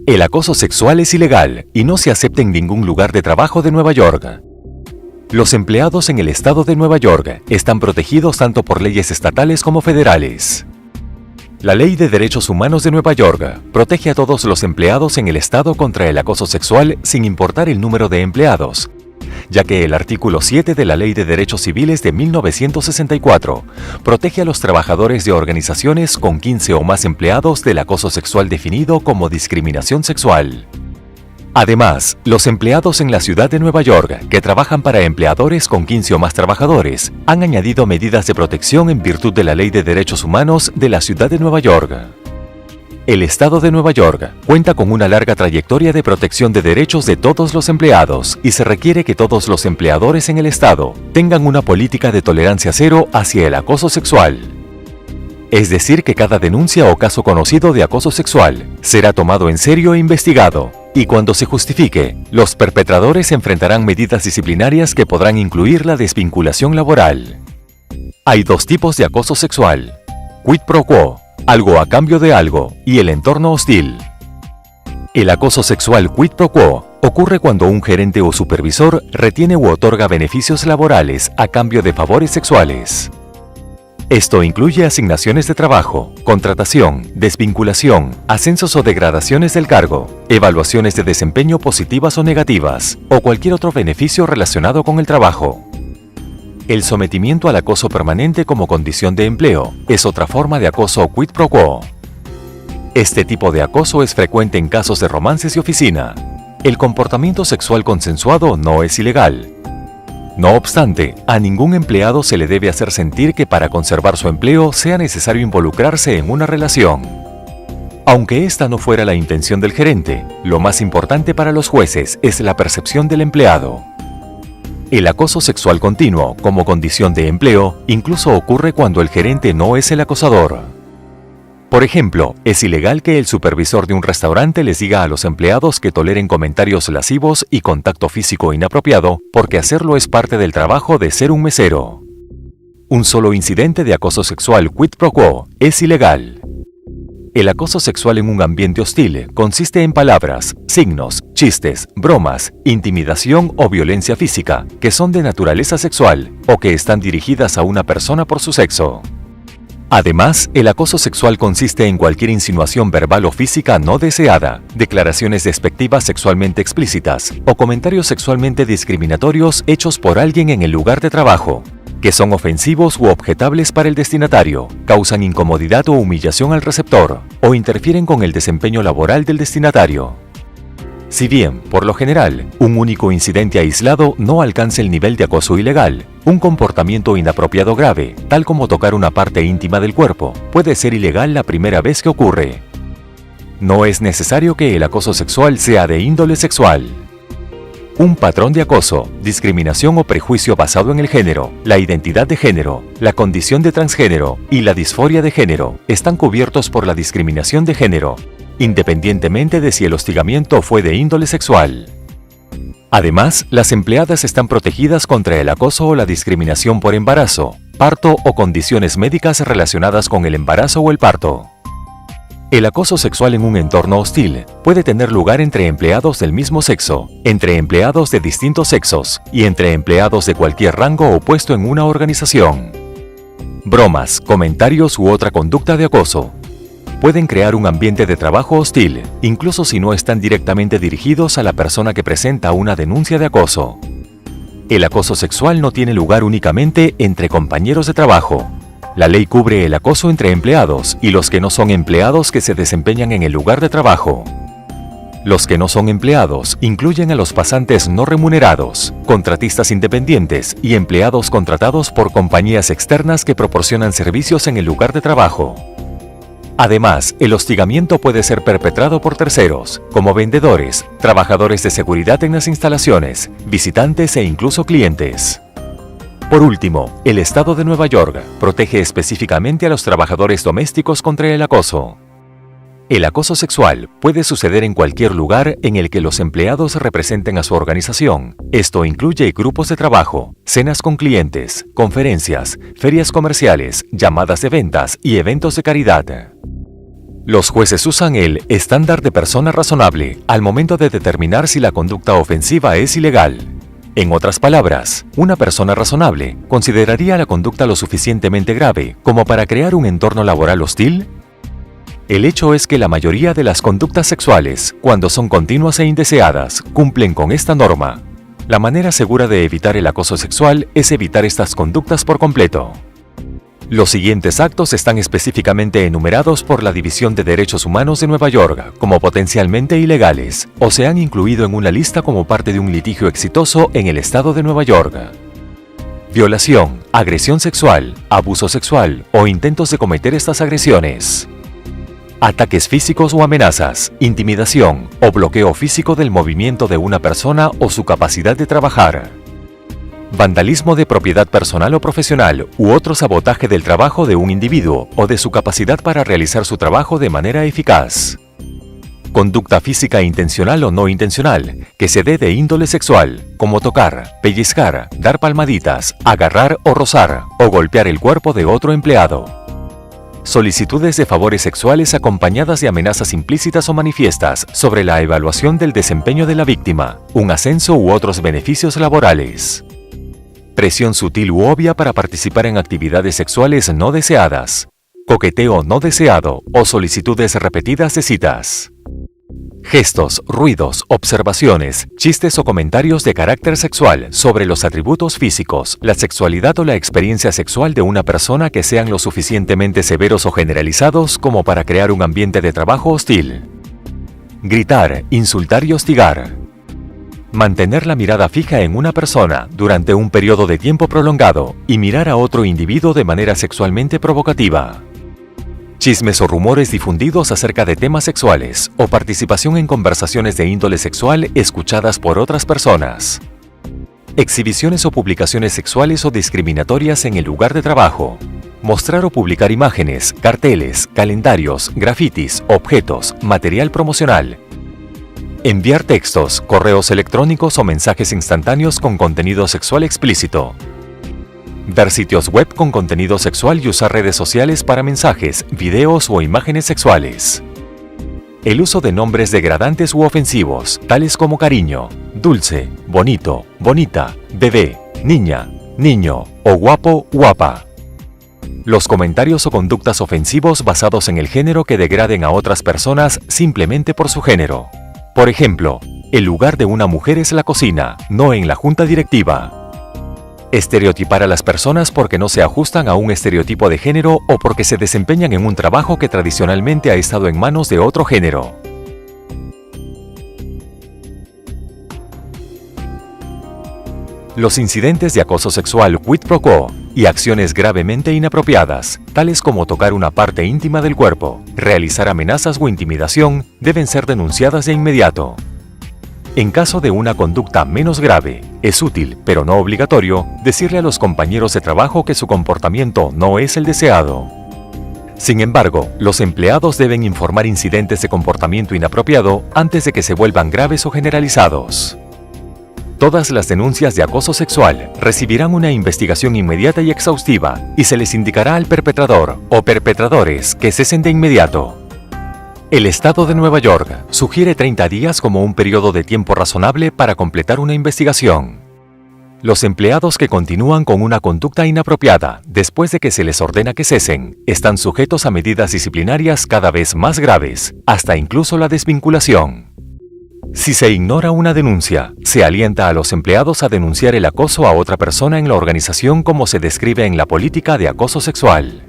El acoso sexual es ilegal y no se acepta en ningún lugar de trabajo de Nueva York. Los empleados en el estado de Nueva York están protegidos tanto por leyes estatales como federales. La Ley de Derechos Humanos de Nueva York protege a todos los empleados en el estado contra el acoso sexual sin importar el número de empleados, ya que el artículo 7 de la Ley de Derechos Civiles de 1964 protege a los trabajadores de organizaciones con 15 o más empleados del acoso sexual definido como discriminación sexual. Además, los empleados en la ciudad de Nueva York que trabajan para empleadores con 15 o más trabajadores han añadido medidas de protección en virtud de la Ley de Derechos Humanos de la ciudad de Nueva York. El estado de Nueva York cuenta con una larga trayectoria de protección de derechos de todos los empleados y se requiere que todos los empleadores en el estado tengan una política de tolerancia cero hacia el acoso sexual. Es decir, que cada denuncia o caso conocido de acoso sexual será tomado en serio e investigado, y cuando se justifique, los perpetradores enfrentarán medidas disciplinarias que podrán incluir la desvinculación laboral. Hay dos tipos de acoso sexual: quid pro quo, algo a cambio de algo, y el entorno hostil. El acoso sexual quid pro quo ocurre cuando un gerente o supervisor retiene u otorga beneficios laborales a cambio de favores sexuales. Esto incluye asignaciones de trabajo, contratación, desvinculación, ascensos o degradaciones del cargo, evaluaciones de desempeño positivas o negativas, o cualquier otro beneficio relacionado con el trabajo. El sometimiento al acoso permanente como condición de empleo es otra forma de acoso quid pro quo. Este tipo de acoso es frecuente en casos de romances de oficina. El comportamiento sexual consensuado no es ilegal. No obstante, a ningún empleado se le debe hacer sentir que para conservar su empleo sea necesario involucrarse en una relación. Aunque esta no fuera la intención del gerente, lo más importante para los jueces es la percepción del empleado. El acoso sexual continuo como condición de empleo incluso ocurre cuando el gerente no es el acosador. Por ejemplo, es ilegal que el supervisor de un restaurante les diga a los empleados que toleren comentarios lascivos y contacto físico inapropiado, porque hacerlo es parte del trabajo de ser un mesero. Un solo incidente de acoso sexual quid pro quo es ilegal. El acoso sexual en un ambiente hostil consiste en palabras, signos, chistes, bromas, intimidación o violencia física que son de naturaleza sexual o que están dirigidas a una persona por su sexo. Además, el acoso sexual consiste en cualquier insinuación verbal o física no deseada, declaraciones despectivas sexualmente explícitas o comentarios sexualmente discriminatorios hechos por alguien en el lugar de trabajo, que son ofensivos u objetables para el destinatario, causan incomodidad o humillación al receptor, o interfieren con el desempeño laboral del destinatario. Si bien, por lo general, un único incidente aislado no alcanza el nivel de acoso ilegal, un comportamiento inapropiado grave, tal como tocar una parte íntima del cuerpo, puede ser ilegal la primera vez que ocurre. No es necesario que el acoso sexual sea de índole sexual. Un patrón de acoso, discriminación o prejuicio basado en el género, la identidad de género, la condición de transgénero y la disforia de género están cubiertos por la discriminación de género, independientemente de si el hostigamiento fue de índole sexual. Además, las empleadas están protegidas contra el acoso o la discriminación por embarazo, parto o condiciones médicas relacionadas con el embarazo o el parto. El acoso sexual en un entorno hostil puede tener lugar entre empleados del mismo sexo, entre empleados de distintos sexos y entre empleados de cualquier rango o puesto en una organización. Bromas, comentarios u otra conducta de acoso pueden crear un ambiente de trabajo hostil, incluso si no están directamente dirigidos a la persona que presenta una denuncia de acoso. El acoso sexual no tiene lugar únicamente entre compañeros de trabajo. La ley cubre el acoso entre empleados y los que no son empleados que se desempeñan en el lugar de trabajo. Los que no son empleados incluyen a los pasantes no remunerados, contratistas independientes y empleados contratados por compañías externas que proporcionan servicios en el lugar de trabajo. Además, el hostigamiento puede ser perpetrado por terceros, como vendedores, trabajadores de seguridad en las instalaciones, visitantes e incluso clientes. Por último, el estado de Nueva York protege específicamente a los trabajadores domésticos contra el acoso. El acoso sexual puede suceder en cualquier lugar en el que los empleados representen a su organización. Esto incluye grupos de trabajo, cenas con clientes, conferencias, ferias comerciales, llamadas de ventas y eventos de caridad. Los jueces usan el estándar de persona razonable al momento de determinar si la conducta ofensiva es ilegal. En otras palabras, una persona razonable consideraría la conducta lo suficientemente grave como para crear un entorno laboral hostil. El hecho es que la mayoría de las conductas sexuales, cuando son continuas e indeseadas, cumplen con esta norma. La manera segura de evitar el acoso sexual es evitar estas conductas por completo. Los siguientes actos están específicamente enumerados por la División de Derechos Humanos de Nueva York como potencialmente ilegales o se han incluido en una lista como parte de un litigio exitoso en el estado de Nueva York. Violación, agresión sexual, abuso sexual o intentos de cometer estas agresiones. Ataques físicos o amenazas, intimidación o bloqueo físico del movimiento de una persona o su capacidad de trabajar. Vandalismo de propiedad personal o profesional u otro sabotaje del trabajo de un individuo o de su capacidad para realizar su trabajo de manera eficaz. Conducta física intencional o no intencional que se dé de índole sexual, como tocar, pellizcar, dar palmaditas, agarrar o rozar o golpear el cuerpo de otro empleado. Solicitudes de favores sexuales acompañadas de amenazas implícitas o manifiestas sobre la evaluación del desempeño de la víctima, un ascenso u otros beneficios laborales. Presión sutil u obvia para participar en actividades sexuales no deseadas, coqueteo no deseado o solicitudes repetidas de citas. Gestos, ruidos, observaciones, chistes o comentarios de carácter sexual sobre los atributos físicos, la sexualidad o la experiencia sexual de una persona que sean lo suficientemente severos o generalizados como para crear un ambiente de trabajo hostil. Gritar, insultar y hostigar. Mantener la mirada fija en una persona durante un periodo de tiempo prolongado y mirar a otro individuo de manera sexualmente provocativa. Chismes o rumores difundidos acerca de temas sexuales o participación en conversaciones de índole sexual escuchadas por otras personas. Exhibiciones o publicaciones sexuales o discriminatorias en el lugar de trabajo. Mostrar o publicar imágenes, carteles, calendarios, grafitis, objetos, material promocional. Enviar textos, correos electrónicos o mensajes instantáneos con contenido sexual explícito. Ver sitios web con contenido sexual y usar redes sociales para mensajes, videos o imágenes sexuales. El uso de nombres degradantes u ofensivos, tales como cariño, dulce, bonito, bonita, bebé, niña, niño o guapo, guapa. Los comentarios o conductas ofensivos basados en el género que degraden a otras personas simplemente por su género. Por ejemplo, el lugar de una mujer es la cocina, no en la junta directiva. Estereotipar a las personas porque no se ajustan a un estereotipo de género o porque se desempeñan en un trabajo que tradicionalmente ha estado en manos de otro género. Los incidentes de acoso sexual quid pro quo y acciones gravemente inapropiadas, tales como tocar una parte íntima del cuerpo, realizar amenazas o intimidación, deben ser denunciadas de inmediato. En caso de una conducta menos grave, es útil, pero no obligatorio, decirle a los compañeros de trabajo que su comportamiento no es el deseado. Sin embargo, los empleados deben informar incidentes de comportamiento inapropiado antes de que se vuelvan graves o generalizados. Todas las denuncias de acoso sexual recibirán una investigación inmediata y exhaustiva y se les indicará al perpetrador o perpetradores que cesen de inmediato. El estado de Nueva York sugiere 30 días como un periodo de tiempo razonable para completar una investigación. Los empleados que continúan con una conducta inapropiada después de que se les ordena que cesen, están sujetos a medidas disciplinarias cada vez más graves, hasta incluso la desvinculación. Si se ignora una denuncia, se alienta a los empleados a denunciar el acoso a otra persona en la organización como se describe en la política de acoso sexual.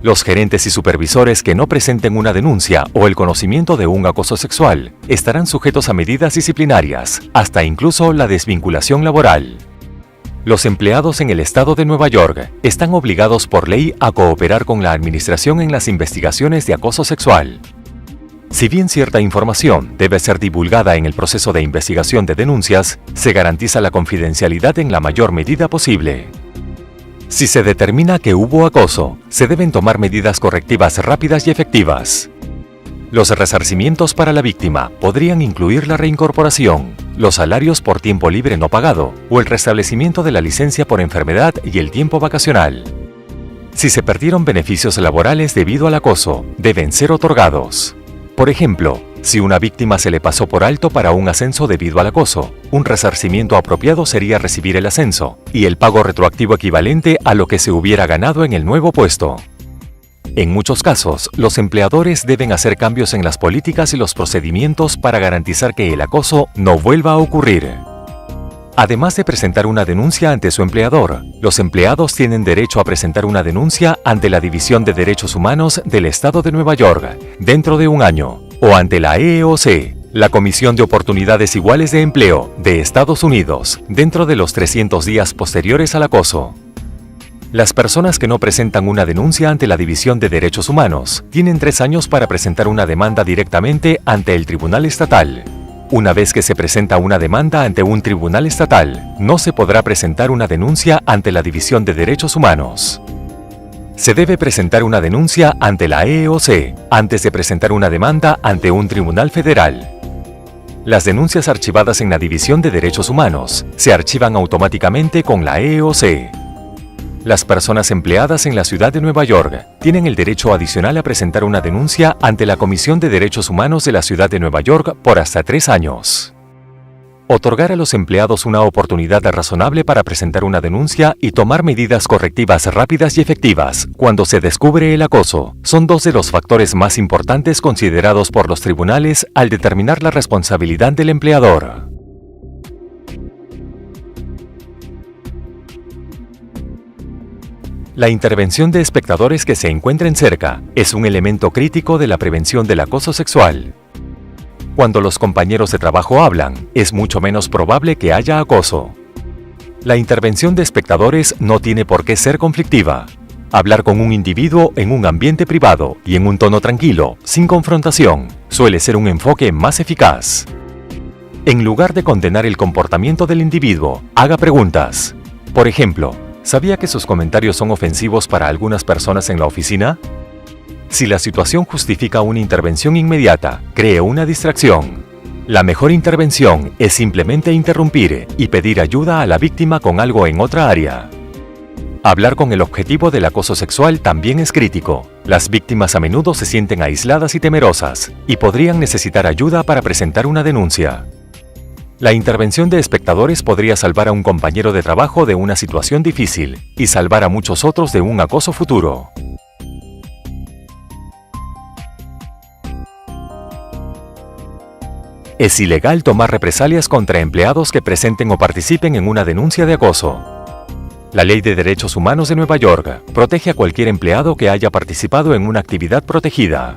Los gerentes y supervisores que no presenten una denuncia o el conocimiento de un acoso sexual estarán sujetos a medidas disciplinarias, hasta incluso la desvinculación laboral. Los empleados en el estado de Nueva York están obligados por ley a cooperar con la administración en las investigaciones de acoso sexual. Si bien cierta información debe ser divulgada en el proceso de investigación de denuncias, se garantiza la confidencialidad en la mayor medida posible. Si se determina que hubo acoso, se deben tomar medidas correctivas rápidas y efectivas. Los resarcimientos para la víctima podrían incluir la reincorporación, los salarios por tiempo libre no pagado o el restablecimiento de la licencia por enfermedad y el tiempo vacacional. Si se perdieron beneficios laborales debido al acoso, deben ser otorgados. Por ejemplo, si una víctima se le pasó por alto para un ascenso debido al acoso, un resarcimiento apropiado sería recibir el ascenso y el pago retroactivo equivalente a lo que se hubiera ganado en el nuevo puesto. En muchos casos, los empleadores deben hacer cambios en las políticas y los procedimientos para garantizar que el acoso no vuelva a ocurrir. Además de presentar una denuncia ante su empleador, los empleados tienen derecho a presentar una denuncia ante la División de Derechos Humanos del Estado de Nueva York dentro de un año, o ante la EEOC, la Comisión de Oportunidades Iguales de Empleo de Estados Unidos, dentro de los 300 días posteriores al acoso. Las personas que no presentan una denuncia ante la División de Derechos Humanos tienen 3 años para presentar una demanda directamente ante el Tribunal Estatal. Una vez que se presenta una demanda ante un tribunal estatal, no se podrá presentar una denuncia ante la División de Derechos Humanos. Se debe presentar una denuncia ante la EEOC antes de presentar una demanda ante un tribunal federal. Las denuncias archivadas en la División de Derechos Humanos se archivan automáticamente con la EEOC. Las personas empleadas en la ciudad de Nueva York tienen el derecho adicional a presentar una denuncia ante la Comisión de Derechos Humanos de la ciudad de Nueva York por hasta 3 años. Otorgar a los empleados una oportunidad razonable para presentar una denuncia y tomar medidas correctivas rápidas y efectivas cuando se descubre el acoso son 2 de los factores más importantes considerados por los tribunales al determinar la responsabilidad del empleador. La intervención de espectadores que se encuentren cerca es un elemento crítico de la prevención del acoso sexual. Cuando los compañeros de trabajo hablan, es mucho menos probable que haya acoso. La intervención de espectadores no tiene por qué ser conflictiva. Hablar con un individuo en un ambiente privado y en un tono tranquilo, sin confrontación, suele ser un enfoque más eficaz. En lugar de condenar el comportamiento del individuo, haga preguntas. Por ejemplo, ¿sabía que sus comentarios son ofensivos para algunas personas en la oficina? Si la situación justifica una intervención inmediata, cree una distracción. La mejor intervención es simplemente interrumpir y pedir ayuda a la víctima con algo en otra área. Hablar con el objetivo del acoso sexual también es crítico. Las víctimas a menudo se sienten aisladas y temerosas, y podrían necesitar ayuda para presentar una denuncia. La intervención de espectadores podría salvar a un compañero de trabajo de una situación difícil y salvar a muchos otros de un acoso futuro. Es ilegal tomar represalias contra empleados que presenten o participen en una denuncia de acoso. La Ley de Derechos Humanos de Nueva York protege a cualquier empleado que haya participado en una actividad protegida.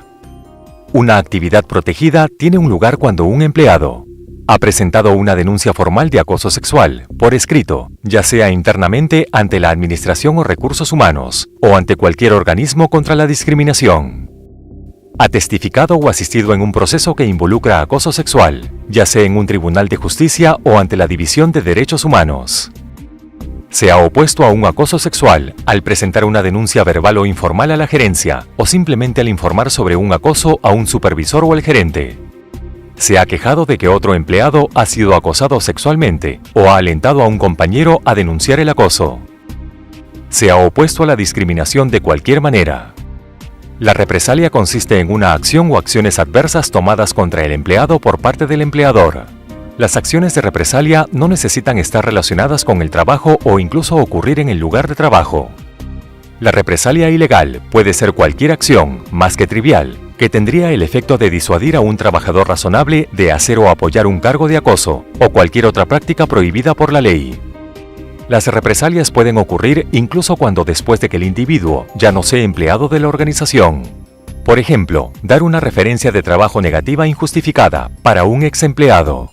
Una actividad protegida tiene un lugar cuando un empleado ha presentado una denuncia formal de acoso sexual, por escrito, ya sea internamente ante la Administración o Recursos Humanos, o ante cualquier organismo contra la discriminación. Ha testificado o asistido en un proceso que involucra acoso sexual, ya sea en un tribunal de justicia o ante la División de Derechos Humanos. Se ha opuesto a un acoso sexual al presentar una denuncia verbal o informal a la gerencia, o simplemente al informar sobre un acoso a un supervisor o al gerente. Se ha quejado de que otro empleado ha sido acosado sexualmente o ha alentado a un compañero a denunciar el acoso. Se ha opuesto a la discriminación de cualquier manera. La represalia consiste en una acción o acciones adversas tomadas contra el empleado por parte del empleador. Las acciones de represalia no necesitan estar relacionadas con el trabajo o incluso ocurrir en el lugar de trabajo. La represalia ilegal puede ser cualquier acción, más que trivial, que tendría el efecto de disuadir a un trabajador razonable de hacer o apoyar un cargo de acoso o cualquier otra práctica prohibida por la ley. Las represalias pueden ocurrir incluso cuando después de que el individuo ya no sea empleado de la organización. Por ejemplo, dar una referencia de trabajo negativa injustificada para un ex empleado.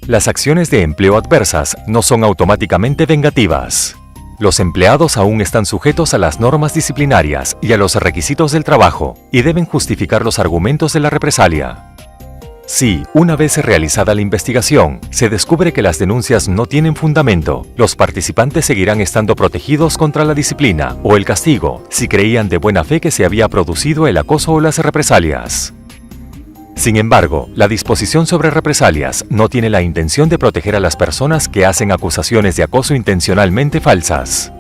Las acciones de empleo adversas no son automáticamente vengativas. Los empleados aún están sujetos a las normas disciplinarias y a los requisitos del trabajo, y deben justificar los argumentos de la represalia. Si, una vez realizada la investigación, se descubre que las denuncias no tienen fundamento, los participantes seguirán estando protegidos contra la disciplina o el castigo si creían de buena fe que se había producido el acoso o las represalias. Sin embargo, la disposición sobre represalias no tiene la intención de proteger a las personas que hacen acusaciones de acoso intencionalmente falsas.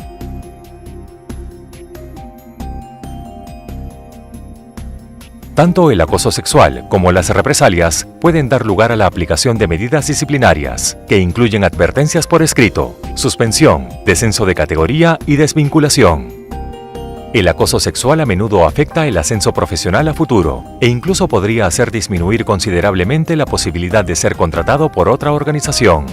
Tanto el acoso sexual como las represalias pueden dar lugar a la aplicación de medidas disciplinarias, que incluyen advertencias por escrito, suspensión, descenso de categoría y desvinculación. El acoso sexual a menudo afecta el ascenso profesional a futuro e incluso podría hacer disminuir considerablemente la posibilidad de ser contratado por otra organización.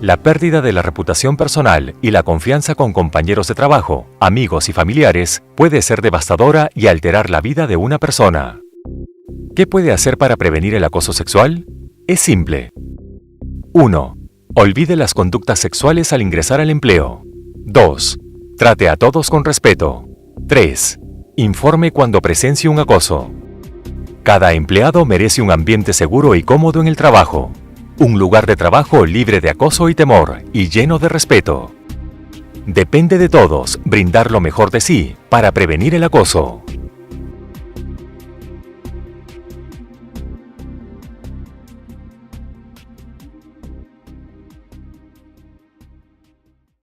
La pérdida de la reputación personal y la confianza con compañeros de trabajo, amigos y familiares puede ser devastadora y alterar la vida de una persona. ¿Qué puede hacer para prevenir el acoso sexual? Es simple. 1. Olvide las conductas sexuales al ingresar al empleo. 2. Trate a todos con respeto. 3. Informe cuando presencie un acoso. Cada empleado merece un ambiente seguro y cómodo en el trabajo. Un lugar de trabajo libre de acoso y temor y lleno de respeto. Depende de todos brindar lo mejor de sí para prevenir el acoso.